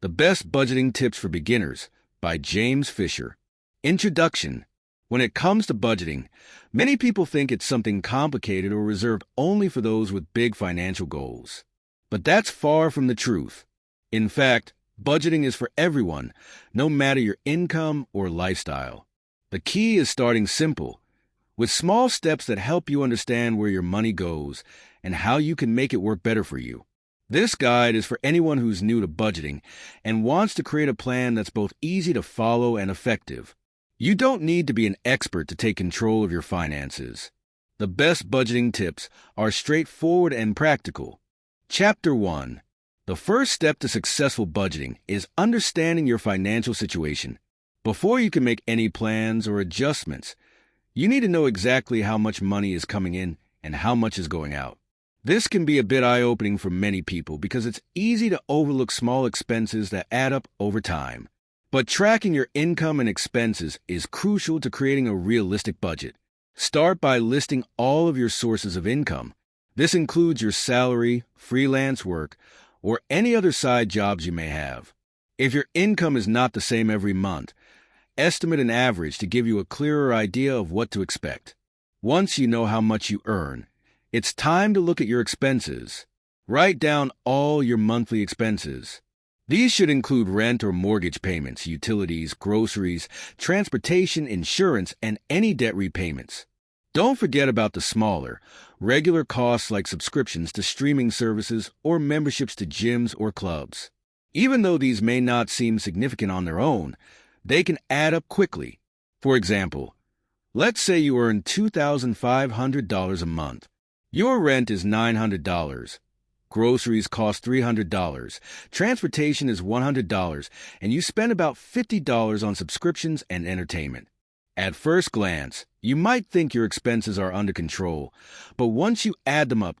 The Best Budgeting Tips for Beginners by James Fisher. Introduction. When it comes to budgeting, many people think it's something complicated or reserved only for those with big financial goals. But that's far from the truth. In fact, budgeting is for everyone, no matter your income or lifestyle. The key is starting simple, with small steps that help you understand where your money goes and how you can make it work better for you. This guide is for anyone who's new to budgeting and wants to create a plan that's both easy to follow and effective. You don't need to be an expert to take control of your finances. The best budgeting tips are straightforward and practical. Chapter 1. The first step to successful budgeting is understanding your financial situation. Before you can make any plans or adjustments, you need to know exactly how much money is coming in and how much is going out. This can be a bit eye-opening for many people because it's easy to overlook small expenses that add up over time. But tracking your income and expenses is crucial to creating a realistic budget. Start by listing all of your sources of income. This includes your salary, freelance work, or any other side jobs you may have. If your income is not the same every month, estimate an average to give you a clearer idea of what to expect. Once you know how much you earn, it's time to look at your expenses. Write down all your monthly expenses. These should include rent or mortgage payments, utilities, groceries, transportation, insurance, and any debt repayments. Don't forget about the smaller, regular costs like subscriptions to streaming services or memberships to gyms or clubs. Even though these may not seem significant on their own, they can add up quickly. For example, let's say you earn $2,500 a month. Your rent is $900. Groceries cost $300. Transportation is $100, and you spend about $50 on subscriptions and entertainment. At first glance, you might think your expenses are under control, but once you add them up,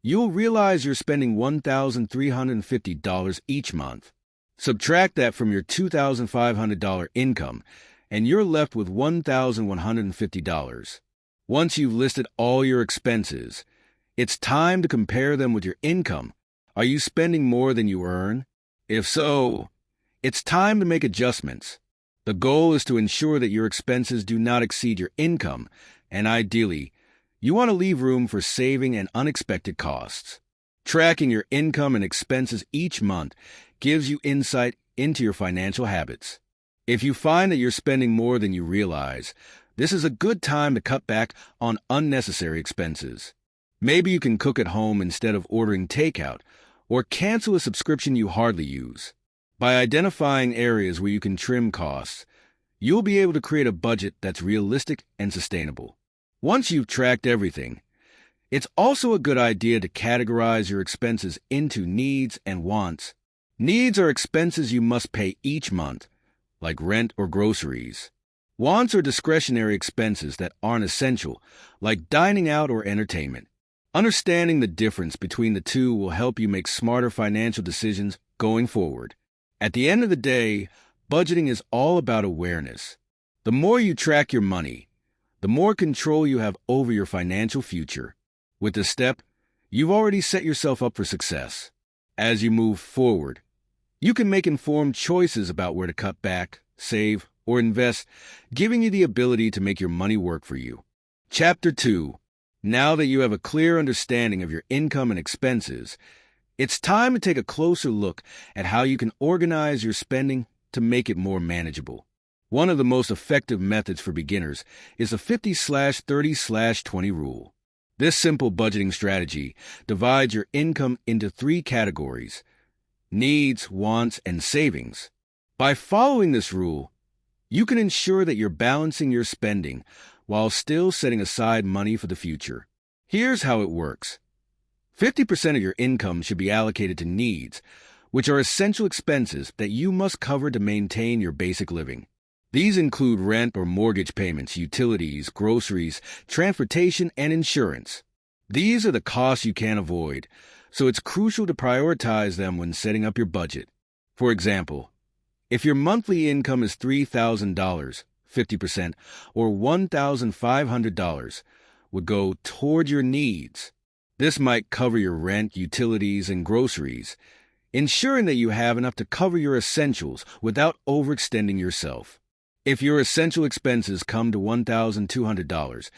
you'll realize you're spending $1,350 each month. Subtract that from your $2,500 income, and you're left with $1,150. Once you've listed all your expenses, it's time to compare them with your income. Are you spending more than you earn? If so, it's time to make adjustments. The goal is to ensure that your expenses do not exceed your income, and ideally, you want to leave room for saving and unexpected costs. Tracking your income and expenses each month gives you insight into your financial habits. If you find that you're spending more than you realize, this is a good time to cut back on unnecessary expenses. Maybe you can cook at home instead of ordering takeout, or cancel a subscription you hardly use. By identifying areas where you can trim costs, you'll be able to create a budget that's realistic and sustainable. Once you've tracked everything, it's also a good idea to categorize your expenses into needs and wants. Needs are expenses you must pay each month, like rent or groceries. Wants are discretionary expenses that aren't essential, like dining out or entertainment. Understanding the difference between the two will help you make smarter financial decisions going forward. At the end of the day, budgeting is all about awareness. The more you track your money, the more control you have over your financial future. With this step, you've already set yourself up for success. As you move forward, you can make informed choices about where to cut back, save, or invest, giving you the ability to make your money work for you. Chapter 2. Now that you have a clear understanding of your income and expenses, it's time to take a closer look at how you can organize your spending to make it more manageable. One of the most effective methods for beginners is the 50/30/20 rule. This simple budgeting strategy divides your income into 3 categories: needs, wants, and savings. By following this rule, you can ensure that you're balancing your spending while still setting aside money for the future. Here's how it works. 50% of your income should be allocated to needs, which are essential expenses that you must cover to maintain your basic living. These include rent or mortgage payments, utilities, groceries, transportation, and insurance. These are the costs you can't avoid, so it's crucial to prioritize them when setting up your budget. For example, if your monthly income is $3,000, 50%, or $1,500 would go toward your needs. This might cover your rent, utilities, and groceries. ensuring that you have enough to cover your essentials without overextending yourself. If your essential expenses come to $1,200,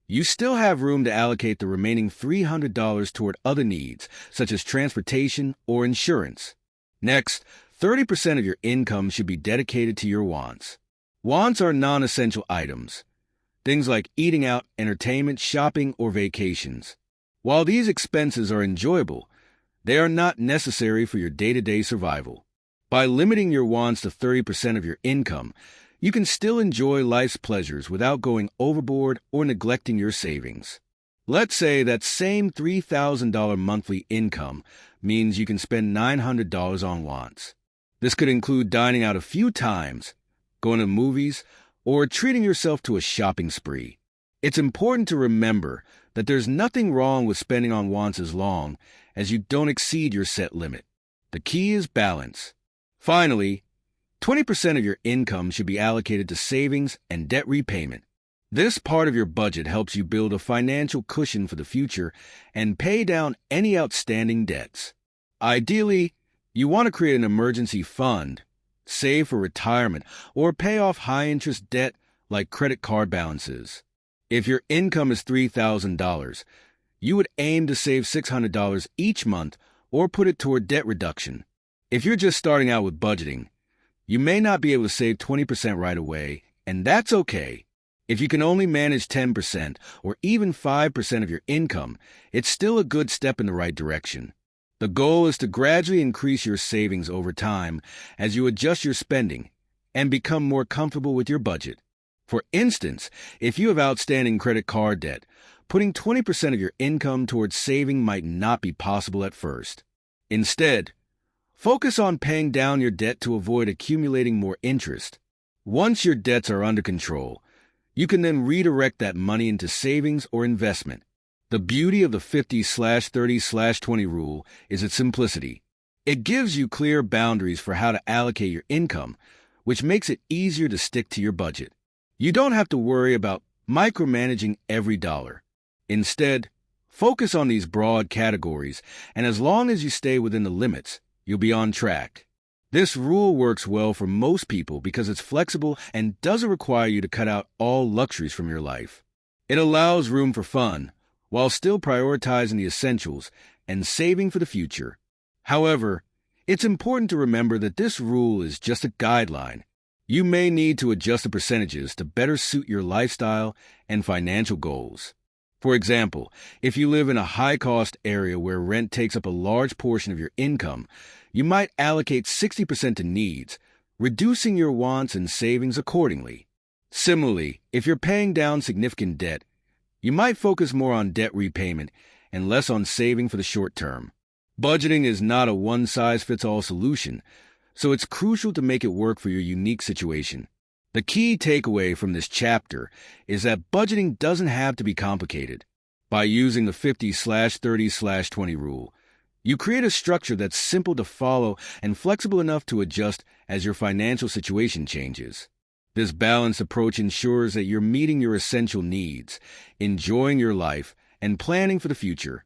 you still have room to allocate the remaining $300 toward other needs, such as transportation or insurance. Next, 30% of your income should be dedicated to your wants. Wants are non-essential items, things like eating out, entertainment, shopping, or vacations. While these expenses are enjoyable, they are not necessary for your day-to-day survival. By limiting your wants to 30% of your income, you can still enjoy life's pleasures without going overboard or neglecting your savings. Let's say that same $3,000 monthly income means you can spend $900 on wants. This could include dining out a few times, going to movies, or treating yourself to a shopping spree. It's important to remember that there's nothing wrong with spending on wants as long as you don't exceed your set limit. The key is balance. Finally, 20% of your income should be allocated to savings and debt repayment. This part of your budget helps you build a financial cushion for the future and pay down any outstanding debts. Ideally, you want to create an emergency fund, save for retirement, or pay off high-interest debt like credit card balances. If your income is $3,000, you would aim to save $600 each month or put it toward debt reduction. If you're just starting out with budgeting, you may not be able to save 20% right away, and that's okay. If you can only manage 10% or even 5% of your income, it's still a good step in the right direction. The goal is to gradually increase your savings over time as you adjust your spending and become more comfortable with your budget. For instance, if you have outstanding credit card debt, putting 20% of your income towards saving might not be possible at first. Instead, focus on paying down your debt to avoid accumulating more interest. Once your debts are under control, you can then redirect that money into savings or investment. The beauty of the 50/30/20 rule is its simplicity. It gives you clear boundaries for how to allocate your income, which makes it easier to stick to your budget. You don't have to worry about micromanaging every dollar. Instead, focus on these broad categories, and as long as you stay within the limits, you'll be on track. This rule works well for most people because it's flexible and doesn't require you to cut out all luxuries from your life. It allows room for fun, while still prioritizing the essentials and saving for the future. However, it's important to remember that this rule is just a guideline. You may need to adjust the percentages to better suit your lifestyle and financial goals. For example, if you live in a high-cost area where rent takes up a large portion of your income, you might allocate 60% to needs, reducing your wants and savings accordingly. Similarly, if you're paying down significant debt, you might focus more on debt repayment and less on saving for the short term. Budgeting is not a one-size-fits-all solution, so it's crucial to make it work for your unique situation. The key takeaway from this chapter is that budgeting doesn't have to be complicated. By using the 50/30/20 rule, you create a structure that's simple to follow and flexible enough to adjust as your financial situation changes. This balanced approach ensures that you're meeting your essential needs, enjoying your life, and planning for the future,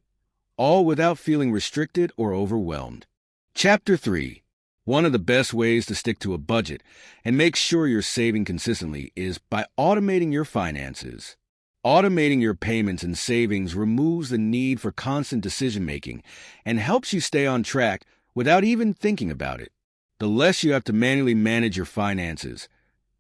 all without feeling restricted or overwhelmed. Chapter 3. One of the best ways to stick to a budget and make sure you're saving consistently is by automating your finances. Automating your payments and savings removes the need for constant decision-making and helps you stay on track without even thinking about it. The less you have to manually manage your finances,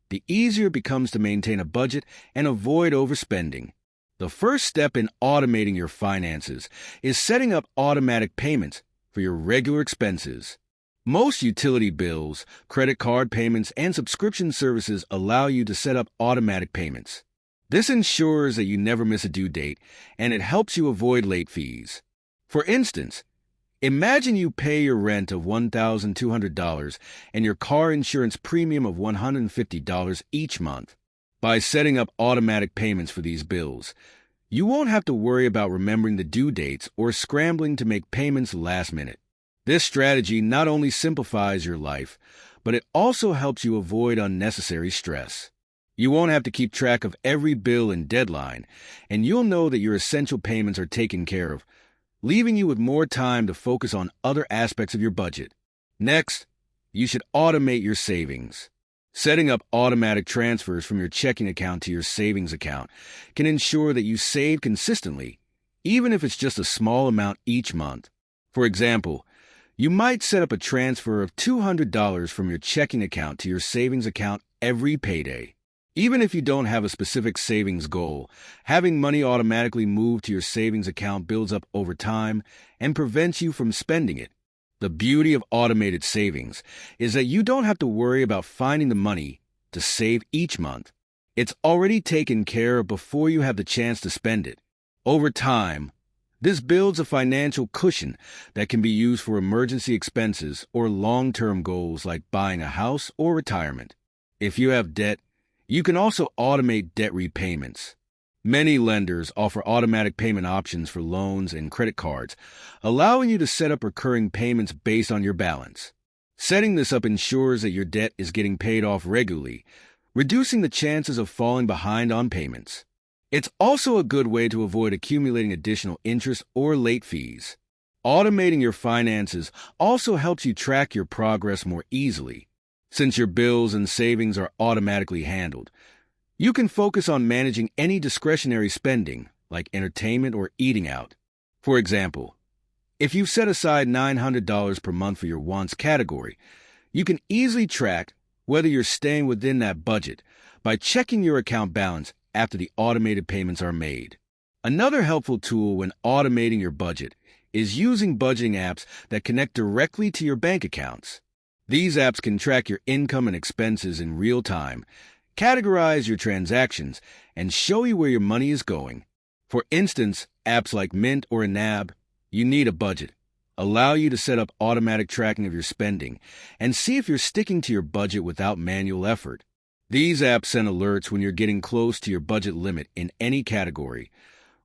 the easier it becomes to maintain a budget and avoid overspending. The first step in automating your finances is setting up automatic payments for your regular expenses. Most utility bills, credit card payments, and subscription services allow you to set up automatic payments. This ensures that you never miss a due date, and it helps you avoid late fees. For instance, imagine you pay your rent of $1,200 and your car insurance premium of $150 each month. By setting up automatic payments for these bills, you won't have to worry about remembering the due dates or scrambling to make payments last minute. This strategy not only simplifies your life, but it also helps you avoid unnecessary stress. You won't have to keep track of every bill and deadline, and you'll know that your essential payments are taken care of, leaving you with more time to focus on other aspects of your budget. Next, you should automate your savings. Setting up automatic transfers from your checking account to your savings account can ensure that you save consistently, even if it's just a small amount each month. For example, you might set up a transfer of $200 from your checking account to your savings account every payday. Even if you don't have a specific savings goal, having money automatically moved to your savings account builds up over time and prevents you from spending it. The beauty of automated savings is that you don't have to worry about finding the money to save each month. It's already taken care of before you have the chance to spend it. Over time, this builds a financial cushion that can be used for emergency expenses or long-term goals like buying a house or retirement. If you have debt, you can also automate debt repayments. Many lenders offer automatic payment options for loans and credit cards, allowing you to set up recurring payments based on your balance. Setting this up ensures that your debt is getting paid off regularly, reducing the chances of falling behind on payments. It's also a good way to avoid accumulating additional interest or late fees. Automating your finances also helps you track your progress more easily. Since your bills and savings are automatically handled, you can focus on managing any discretionary spending, like entertainment or eating out. For example, if you've set aside $900 per month for your wants category, you can easily track whether you're staying within that budget by checking your account balance after the automated payments are made. Another helpful tool when automating your budget is using budgeting apps that connect directly to your bank accounts. These apps can track your income and expenses in real time, categorize your transactions, and show you where your money is going. For instance, apps like Mint or NAB, you need a budget, allow you to set up automatic tracking of your spending, and see if you're sticking to your budget without manual effort. These apps send alerts when you're getting close to your budget limit in any category,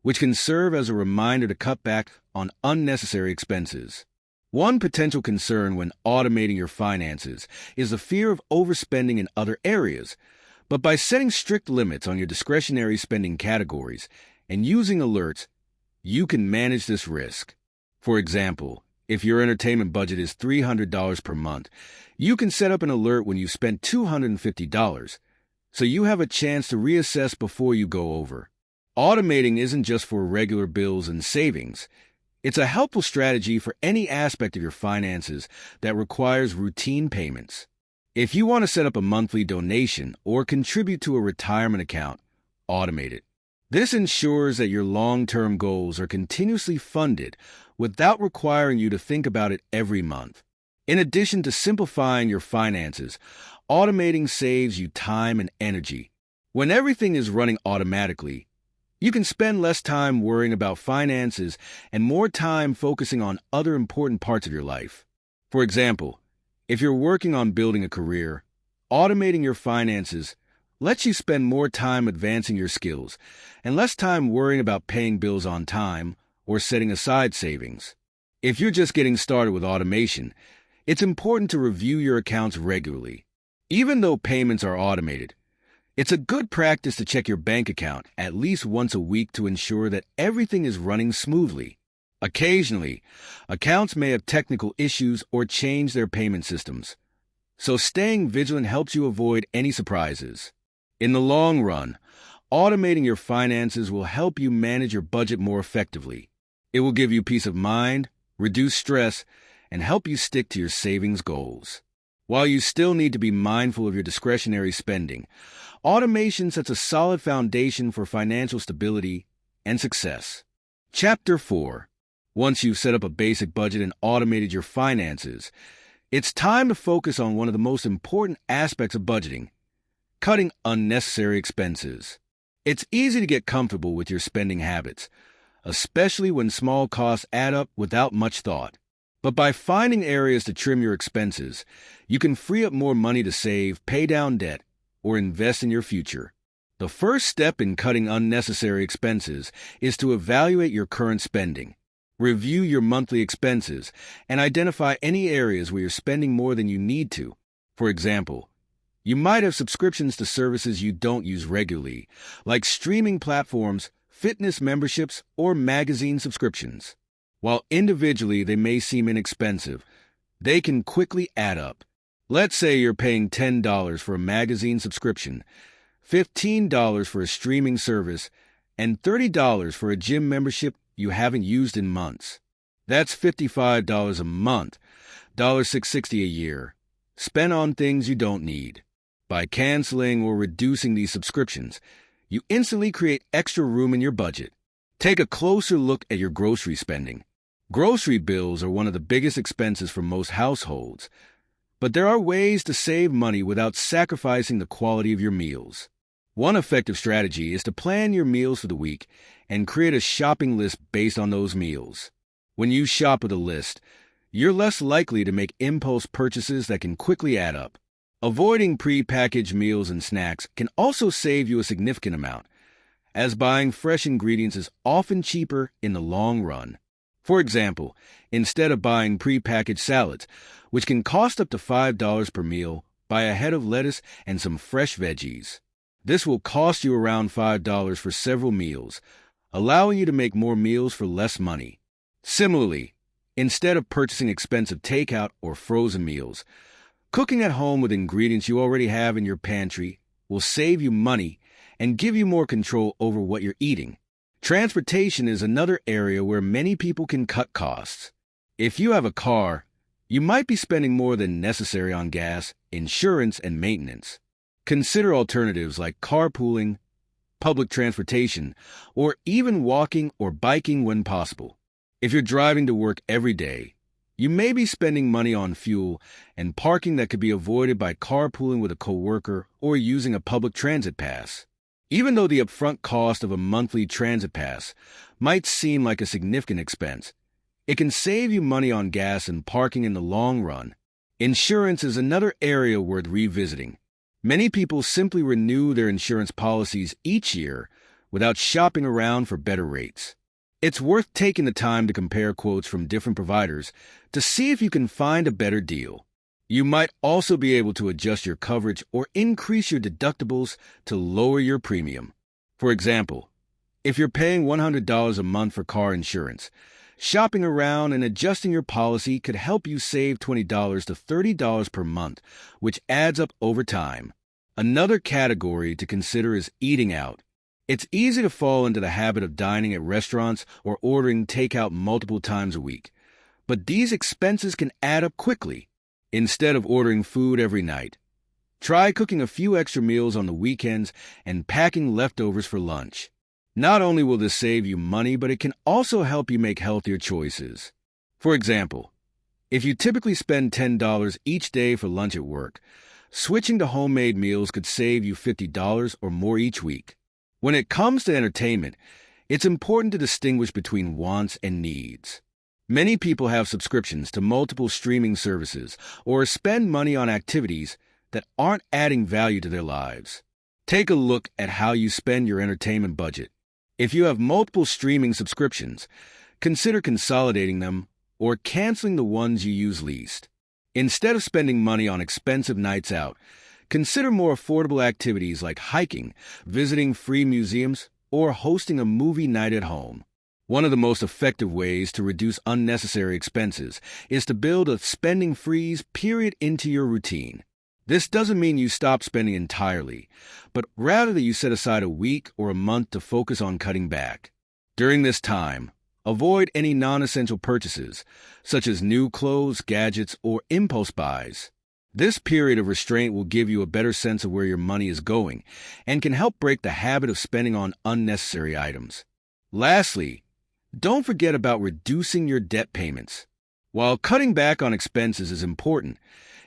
which can serve as a reminder to cut back on unnecessary expenses. One potential concern when automating your finances is the fear of overspending in other areas. But by setting strict limits on your discretionary spending categories and using alerts, you can manage this risk. For example, if your entertainment budget is $300 per month, you can set up an alert when you spent $250, so you have a chance to reassess before you go over. Automating isn't just for regular bills and savings. It's a helpful strategy for any aspect of your finances that requires routine payments. If you want to set up a monthly donation or contribute to a retirement account, automate it. This ensures that your long-term goals are continuously funded without requiring you to think about it every month. In addition to simplifying your finances, automating saves you time and energy. When everything is running automatically, you can spend less time worrying about finances and more time focusing on other important parts of your life. For example, if you're working on building a career, automating your finances lets you spend more time advancing your skills and less time worrying about paying bills on time or setting aside savings. If you're just getting started with automation, it's important to review your accounts regularly. Even though payments are automated, it's a good practice to check your bank account at least once a week to ensure that everything is running smoothly. Occasionally, accounts may have technical issues or change their payment systems, so staying vigilant helps you avoid any surprises. In the long run, automating your finances will help you manage your budget more effectively. It will give you peace of mind, reduce stress, and help you stick to your savings goals. While you still need to be mindful of your discretionary spending, automation sets a solid foundation for financial stability and success. Chapter 4. Once you've set up a basic budget and automated your finances, it's time to focus on one of the most important aspects of budgeting: cutting unnecessary expenses. It's easy to get comfortable with your spending habits, especially when small costs add up without much thought. But by finding areas to trim your expenses, you can free up more money to save, pay down debt, or invest in your future. The first step in cutting unnecessary expenses is to evaluate your current spending. Review your monthly expenses and identify any areas where you're spending more than you need to. For example, you might have subscriptions to services you don't use regularly, like streaming platforms, fitness memberships, or magazine subscriptions. While individually they may seem inexpensive, they can quickly add up. Let's say you're paying $10 for a magazine subscription, $15 for a streaming service, and $30 for a gym membership you haven't used in months. That's $55 a month, $660 a year, spent on things you don't need. By canceling or reducing these subscriptions, you instantly create extra room in your budget. Take a closer look at your grocery spending. Grocery bills are one of the biggest expenses for most households, but there are ways to save money without sacrificing the quality of your meals. One effective strategy is to plan your meals for the week and create a shopping list based on those meals. When you shop with a list, you're less likely to make impulse purchases that can quickly add up. Avoiding pre-packaged meals and snacks can also save you a significant amount, as buying fresh ingredients is often cheaper in the long run. For example, instead of buying pre-packaged salads, which can cost up to $5 per meal, buy a head of lettuce and some fresh veggies. This will cost you around $5 for several meals, allowing you to make more meals for less money. Similarly, instead of purchasing expensive takeout or frozen meals, cooking at home with ingredients you already have in your pantry will save you money and give you more control over what you're eating. Transportation is another area where many people can cut costs. If you have a car, you might be spending more than necessary on gas, insurance, and maintenance. Consider alternatives like carpooling, public transportation, or even walking or biking when possible. If you're driving to work every day, you may be spending money on fuel and parking that could be avoided by carpooling with a coworker or using a public transit pass. Even though the upfront cost of a monthly transit pass might seem like a significant expense, it can save you money on gas and parking in the long run. Insurance is another area worth revisiting. Many people simply renew their insurance policies each year without shopping around for better rates. It's worth taking the time to compare quotes from different providers to see if you can find a better deal. You might also be able to adjust your coverage or increase your deductibles to lower your premium. For example, if you're paying $100 a month for car insurance, shopping around and adjusting your policy could help you save $20 to $30 per month, which adds up over time. Another category to consider is eating out. It's easy to fall into the habit of dining at restaurants or ordering takeout multiple times a week, but these expenses can add up quickly. Instead of ordering food every night, try cooking a few extra meals on the weekends and packing leftovers for lunch. Not only will this save you money, but it can also help you make healthier choices. For example, if you typically spend $10 each day for lunch at work, switching to homemade meals could save you $50 or more each week. When it comes to entertainment, it's important to distinguish between wants and needs. Many people have subscriptions to multiple streaming services or spend money on activities that aren't adding value to their lives. Take a look at how you spend your entertainment budget. If you have multiple streaming subscriptions, consider consolidating them or canceling the ones you use least. Instead of spending money on expensive nights out, consider more affordable activities like hiking, visiting free museums, or hosting a movie night at home. One of the most effective ways to reduce unnecessary expenses is to build a spending freeze period into your routine. This doesn't mean you stop spending entirely, but rather that you set aside a week or a month to focus on cutting back. During this time, avoid any non-essential purchases, such as new clothes, gadgets, or impulse buys. This period of restraint will give you a better sense of where your money is going and can help break the habit of spending on unnecessary items. Lastly, don't forget about reducing your debt payments. While cutting back on expenses is important,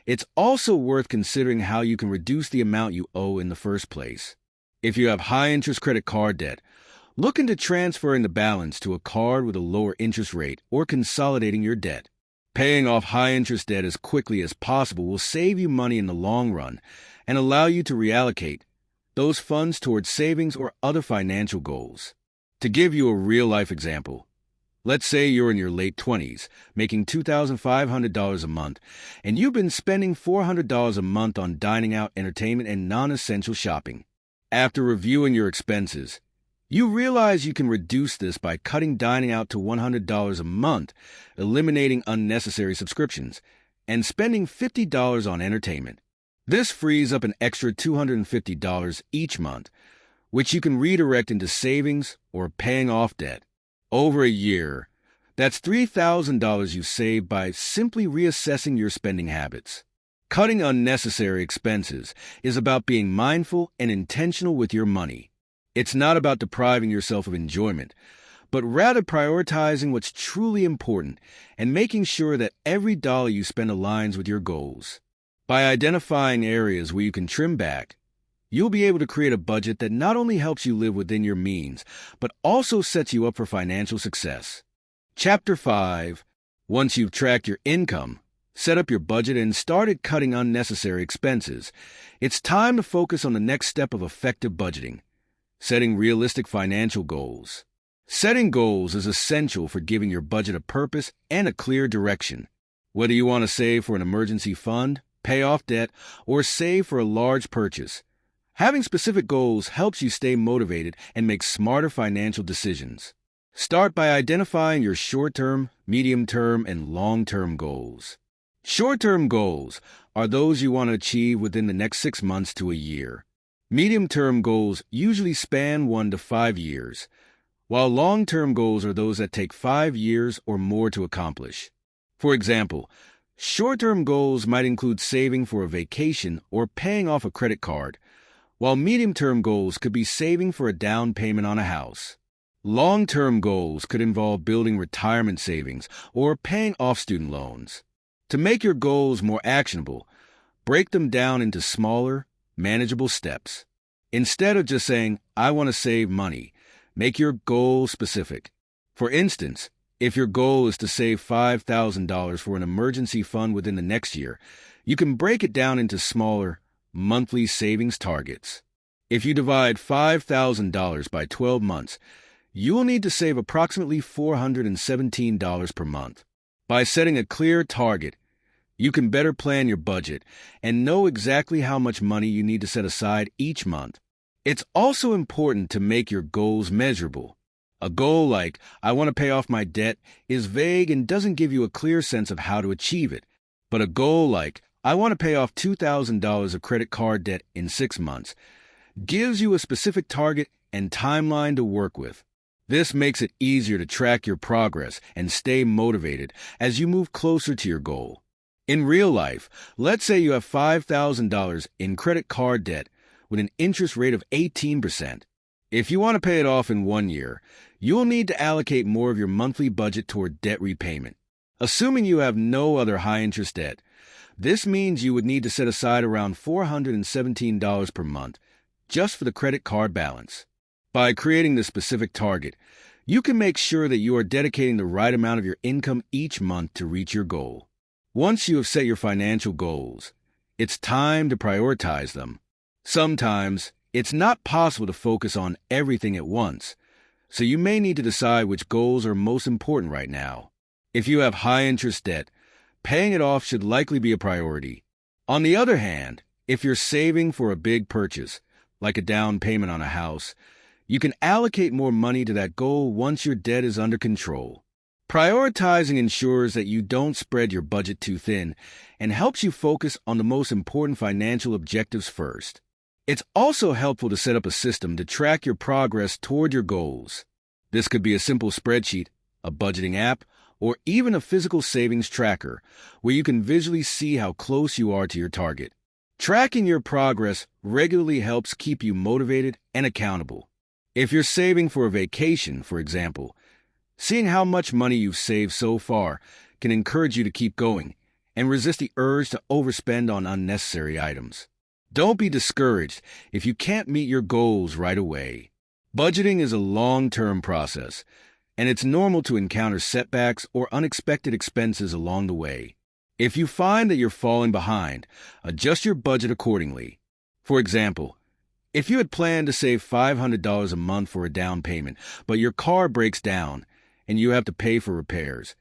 it's also worth considering how you can reduce the amount you owe in the first place. If you have high-interest credit card debt, look into transferring the balance to a card with a lower interest rate or consolidating your debt. Paying off high-interest debt as quickly as possible will save you money in the long run and allow you to reallocate those funds towards savings or other financial goals. To give you a real-life example, let's say you're in your late 20s, making $2,500 a month, and you've been spending $400 a month on dining out, entertainment, and non-essential shopping. After reviewing your expenses, You realize you can reduce this by cutting dining out to $100 a month, eliminating unnecessary subscriptions, and spending $50 on entertainment. This frees up an extra $250 each month, which you can redirect into savings or paying off debt. Over a year, that's $3,000 you save by simply reassessing your spending habits. Cutting unnecessary expenses is about being mindful and intentional with your money. It's not about depriving yourself of enjoyment, but rather prioritizing what's truly important and making sure that every dollar you spend aligns with your goals. By identifying areas where you can trim back, you'll be able to create a budget that not only helps you live within your means, but also sets you up for financial success. Chapter 5. Once you've tracked your income, set up your budget, and started cutting unnecessary expenses, it's time to focus on the next step of effective budgeting: setting realistic financial goals. Setting goals is essential for giving your budget a purpose and a clear direction. Whether you want to save for an emergency fund, pay off debt, or save for a large purchase, having specific goals helps you stay motivated and make smarter financial decisions. Start by identifying your short-term, medium-term, and long-term goals. Short-term goals are those you want to achieve within the next 6 months to a year. Medium-term goals usually span 1 to 5 years, while long-term goals are those that take 5 years or more to accomplish. For example, short-term goals might include saving for a vacation or paying off a credit card, while medium-term goals could be saving for a down payment on a house. Long-term goals could involve building retirement savings or paying off student loans. To make your goals more actionable, break them down into smaller, manageable steps. Instead of just saying, "I want to save money," make your goal specific. For instance, if your goal is to save $5,000 for an emergency fund within the next year, you can break it down into smaller, monthly savings targets. If you divide $5,000 by 12 months, you will need to save approximately $417 per month. By setting a clear target, you can better plan your budget and know exactly how much money you need to set aside each month. It's also important to make your goals measurable. A goal like, "I want to pay off my debt," is vague and doesn't give you a clear sense of how to achieve it. But a goal like, "I want to pay off $2,000 of credit card debt in 6 months," gives you a specific target and timeline to work with. This makes it easier to track your progress and stay motivated as you move closer to your goal. In real life, let's say you have $5,000 in credit card debt with an interest rate of 18%. If you want to pay it off in 1 year, you'll need to allocate more of your monthly budget toward debt repayment. Assuming you have no other high-interest debt, this means you would need to set aside around $417 per month just for the credit card balance. By creating this specific target, you can make sure that you are dedicating the right amount of your income each month to reach your goal. Once you have set your financial goals, it's time to prioritize them. Sometimes, it's not possible to focus on everything at once, so you may need to decide which goals are most important right now. If you have high-interest debt, paying it off should likely be a priority. On the other hand, if you're saving for a big purchase, like a down payment on a house, you can allocate more money to that goal once your debt is under control. Prioritizing ensures that you don't spread your budget too thin and helps you focus on the most important financial objectives first. It's also helpful to set up a system to track your progress toward your goals. This could be a simple spreadsheet, a budgeting app, or even a physical savings tracker where you can visually see how close you are to your target. Tracking your progress regularly helps keep you motivated and accountable. If you're saving for a vacation, for example, seeing how much money you've saved so far can encourage you to keep going and resist the urge to overspend on unnecessary items. Don't be discouraged if you can't meet your goals right away. Budgeting is a long-term process, and it's normal to encounter setbacks or unexpected expenses along the way. If you find that you're falling behind, adjust your budget accordingly. For example, if you had planned to save $500 a month for a down payment, but your car breaks down and you have to pay for repairs,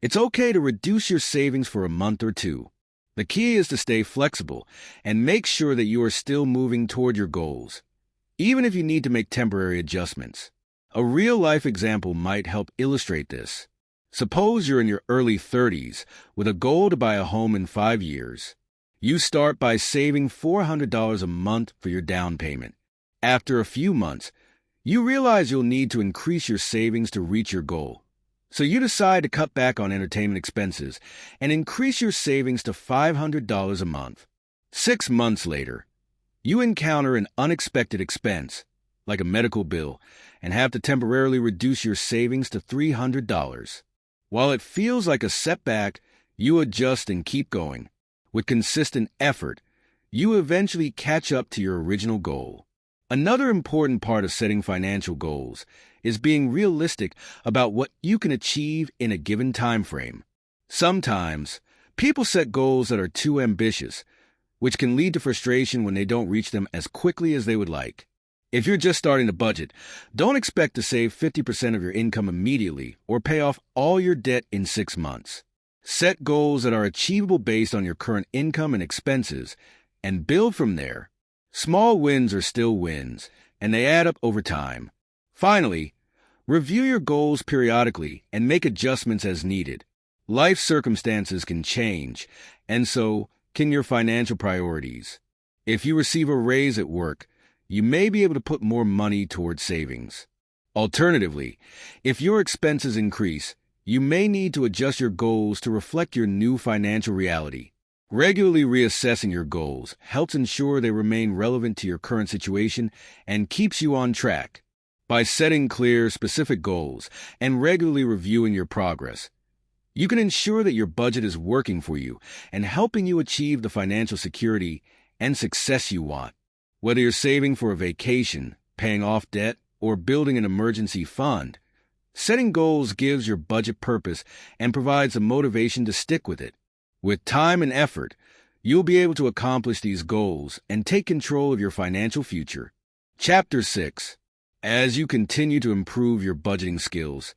it's okay to reduce your savings for a month or two. The key is to stay flexible and make sure that you are still moving toward your goals. even if you need to make temporary adjustments. A real-life example might help illustrate this. Suppose you're in your early 30s with a goal to buy a home in 5 years. You start by saving $400 a month for your down payment. After a few months, you realize you'll need to increase your savings to reach your goal. So you decide to cut back on entertainment expenses and increase your savings to $500 a month. 6 months later, you encounter an unexpected expense, like a medical bill, and have to temporarily reduce your savings to $300. While it feels like a setback, you adjust and keep going. With consistent effort, you eventually catch up to your original goal. Another important part of setting financial goals is being realistic about what you can achieve in a given time frame. Sometimes, people set goals that are too ambitious, which can lead to frustration when they don't reach them as quickly as they would like. If you're just starting to budget, don't expect to save 50% of your income immediately or pay off all your debt in 6 months. Set goals that are achievable based on your current income and expenses, and build from there. Small wins are still wins, and they add up over time. Finally, review your goals periodically and make adjustments as needed. Life circumstances can change, and so can your financial priorities. If you receive a raise at work, you may be able to put more money towards savings. Alternatively, if your expenses increase, you may need to adjust your goals to reflect your new financial reality. Regularly reassessing your goals helps ensure they remain relevant to your current situation and keeps you on track. By setting clear, specific goals and regularly reviewing your progress, you can ensure that your budget is working for you and helping you achieve the financial security and success you want. Whether you're saving for a vacation, paying off debt, or building an emergency fund, setting goals gives your budget purpose and provides a motivation to stick with it. With time and effort, you'll be able to accomplish these goals and take control of your financial future. Chapter 6. As you continue to improve your budgeting skills,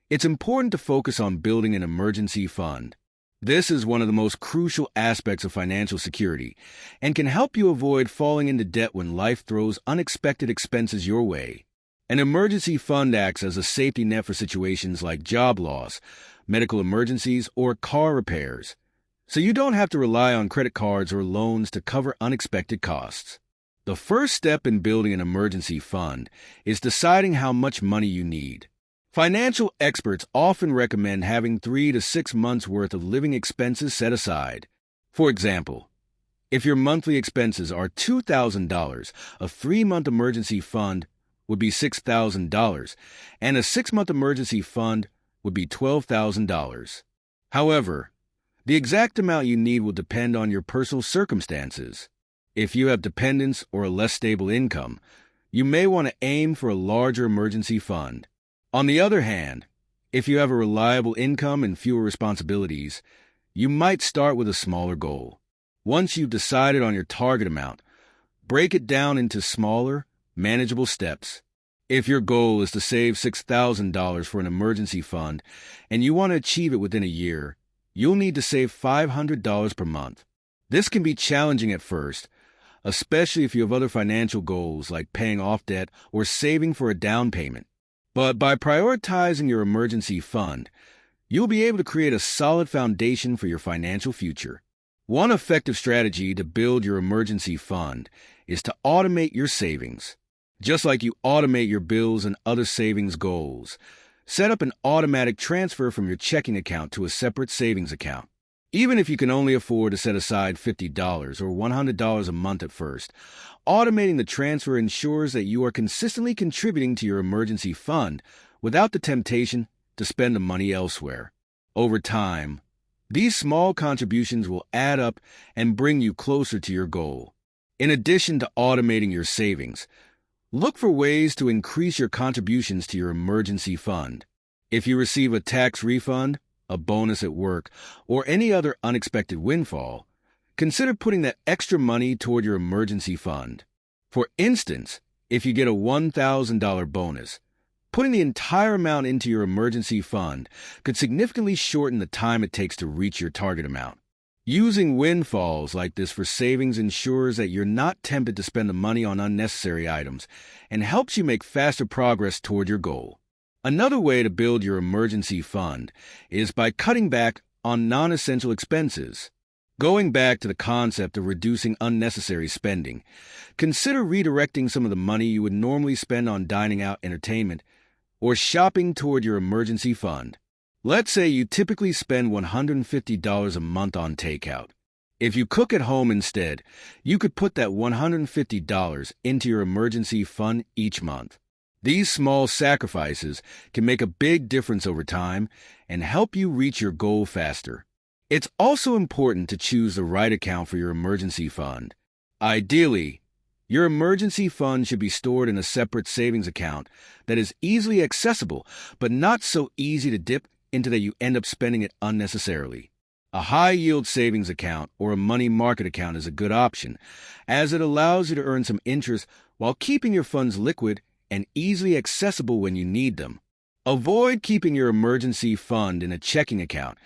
it's important to focus on building an emergency fund. This is one of the most crucial aspects of financial security and can help you avoid falling into debt when life throws unexpected expenses your way. An emergency fund acts as a safety net for situations like job loss, medical emergencies, or car repairs, so you don't have to rely on credit cards or loans to cover unexpected costs. The first step in building an emergency fund is deciding how much money you need. Financial experts often recommend having 3 to 6 months' worth of living expenses set aside. For example, if your monthly expenses are $2,000, a 3-month emergency fund would be $6,000, and a 6-month emergency fund would be $12,000. However, the exact amount you need will depend on your personal circumstances. If you have dependents or a less stable income, you may want to aim for a larger emergency fund. On the other hand, if you have a reliable income and fewer responsibilities, you might start with a smaller goal. Once you've decided on your target amount, break it down into smaller, manageable steps. If your goal is to save $6,000 for an emergency fund and you want to achieve it within a year, you'll need to save $500 per month. This can be challenging at first, especially if you have other financial goals like paying off debt or saving for a down payment. But by prioritizing your emergency fund, you'll be able to create a solid foundation for your financial future. One effective strategy to build your emergency fund is to automate your savings. Just like you automate your bills and other savings goals, set up an automatic transfer from your checking account to a separate savings account. Even if you can only afford to set aside $50 or $100 a month at first, automating the transfer ensures that you are consistently contributing to your emergency fund without the temptation to spend the money elsewhere. Over time, these small contributions will add up and bring you closer to your goal. In addition to automating your savings, look for ways to increase your contributions to your emergency fund. If you receive a tax refund, a bonus at work, or any other unexpected windfall, consider putting that extra money toward your emergency fund. For instance, if you get a $1,000 bonus, putting the entire amount into your emergency fund could significantly shorten the time it takes to reach your target amount. Using windfalls like this for savings ensures that you're not tempted to spend the money on unnecessary items and helps you make faster progress toward your goal. Another way to build your emergency fund is by cutting back on non-essential expenses. Going back to the concept of reducing unnecessary spending, consider redirecting some of the money you would normally spend on dining out, entertainment, or shopping toward your emergency fund. Let's say you typically spend $150 a month on takeout. If you cook at home instead, you could put that $150 into your emergency fund each month. These small sacrifices can make a big difference over time and help you reach your goal faster. It's also important to choose the right account for your emergency fund. Ideally, your emergency fund should be stored in a separate savings account that is easily accessible but not so easy to dip into that you end up spending it unnecessarily. A high-yield savings account or a money market account is a good option, as it allows you to earn some interest while keeping your funds liquid and easily accessible when you need them. Avoid keeping your emergency fund in a checking account,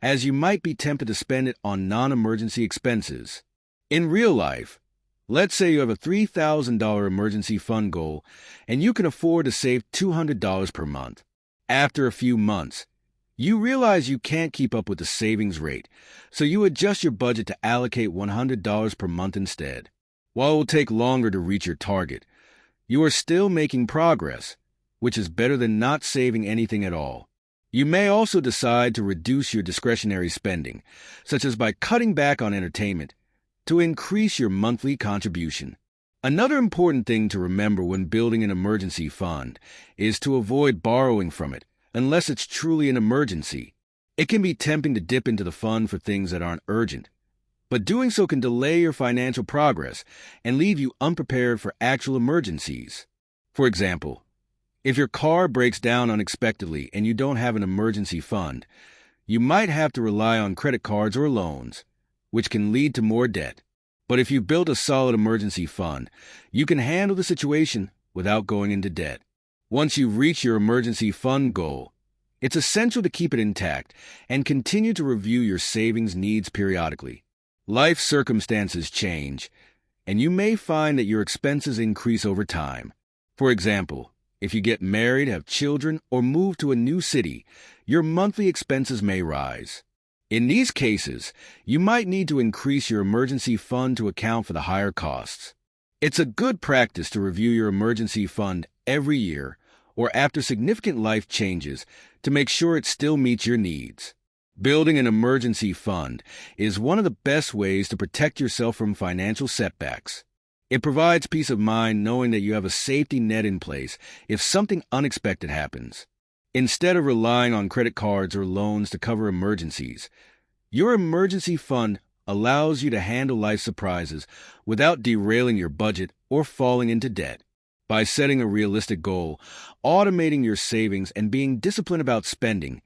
as you might be tempted to spend it on non-emergency expenses. In real life, let's say you have a $3,000 emergency fund goal and you can afford to save $200 per month. After a few months, you realize you can't keep up with the savings rate, so you adjust your budget to allocate $100 per month instead. While it will take longer to reach your target, you are still making progress, which is better than not saving anything at all. You may also decide to reduce your discretionary spending, such as by cutting back on entertainment, to increase your monthly contribution. Another important thing to remember when building an emergency fund is to avoid borrowing from it, unless it's truly an emergency. It can be tempting to dip into the fund for things that aren't urgent, but doing so can delay your financial progress and leave you unprepared for actual emergencies. For example, if your car breaks down unexpectedly and you don't have an emergency fund, you might have to rely on credit cards or loans, which can lead to more debt. But if you've built a solid emergency fund, you can handle the situation without going into debt. Once you reach your emergency fund goal, it's essential to keep it intact and continue to review your savings needs periodically. Life circumstances change, and you may find that your expenses increase over time. For example, if you get married, have children, or move to a new city, your monthly expenses may rise. In these cases, you might need to increase your emergency fund to account for the higher costs. It's a good practice to review your emergency fund every year or after significant life changes to make sure it still meets your needs. Building an emergency fund is one of the best ways to protect yourself from financial setbacks. It provides peace of mind knowing that you have a safety net in place if something unexpected happens. Instead of relying on credit cards or loans to cover emergencies, your emergency fund allows you to handle life surprises without derailing your budget or falling into debt. By setting a realistic goal, automating your savings, and being disciplined about spending,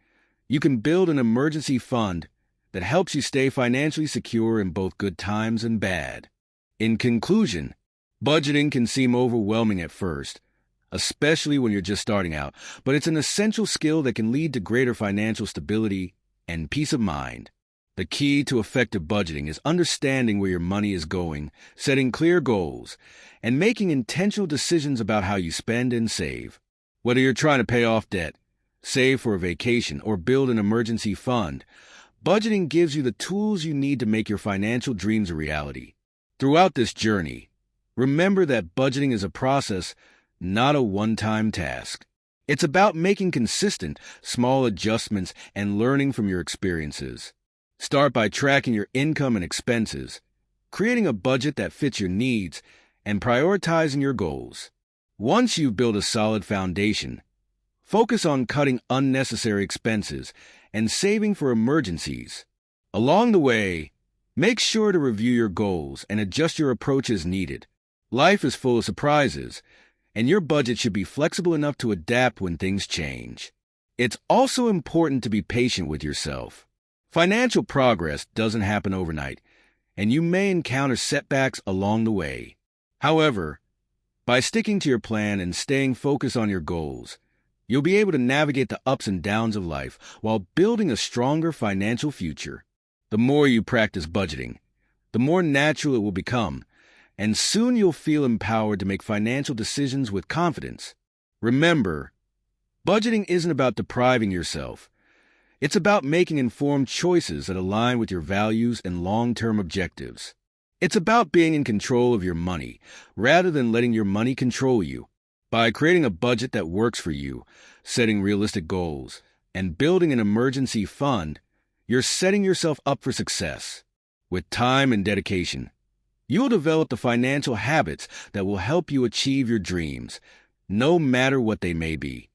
you can build an emergency fund that helps you stay financially secure in both good times and bad. In conclusion, budgeting can seem overwhelming at first, especially when you're just starting out, but it's an essential skill that can lead to greater financial stability and peace of mind. The key to effective budgeting is understanding where your money is going, setting clear goals, and making intentional decisions about how you spend and save. Whether you're trying to pay off debt, save for a vacation, or build an emergency fund, budgeting gives you the tools you need to make your financial dreams a reality. Throughout this journey, remember that budgeting is a process, not a one-time task. It's about making consistent, small adjustments and learning from your experiences. Start by tracking your income and expenses, creating a budget that fits your needs, and prioritizing your goals. Once you've built a solid foundation, focus on cutting unnecessary expenses and saving for emergencies. Along the way, make sure to review your goals and adjust your approach as needed. Life is full of surprises, and your budget should be flexible enough to adapt when things change. It's also important to be patient with yourself. Financial progress doesn't happen overnight, and you may encounter setbacks along the way. However, by sticking to your plan and staying focused on your goals, you'll be able to navigate the ups and downs of life while building a stronger financial future. The more you practice budgeting, the more natural it will become, and soon you'll feel empowered to make financial decisions with confidence. Remember, budgeting isn't about depriving yourself. It's about making informed choices that align with your values and long-term objectives. It's about being in control of your money, rather than letting your money control you. By creating a budget that works for you, setting realistic goals, and building an emergency fund, you're setting yourself up for success. With time and dedication, you'll develop the financial habits that will help you achieve your dreams, no matter what they may be.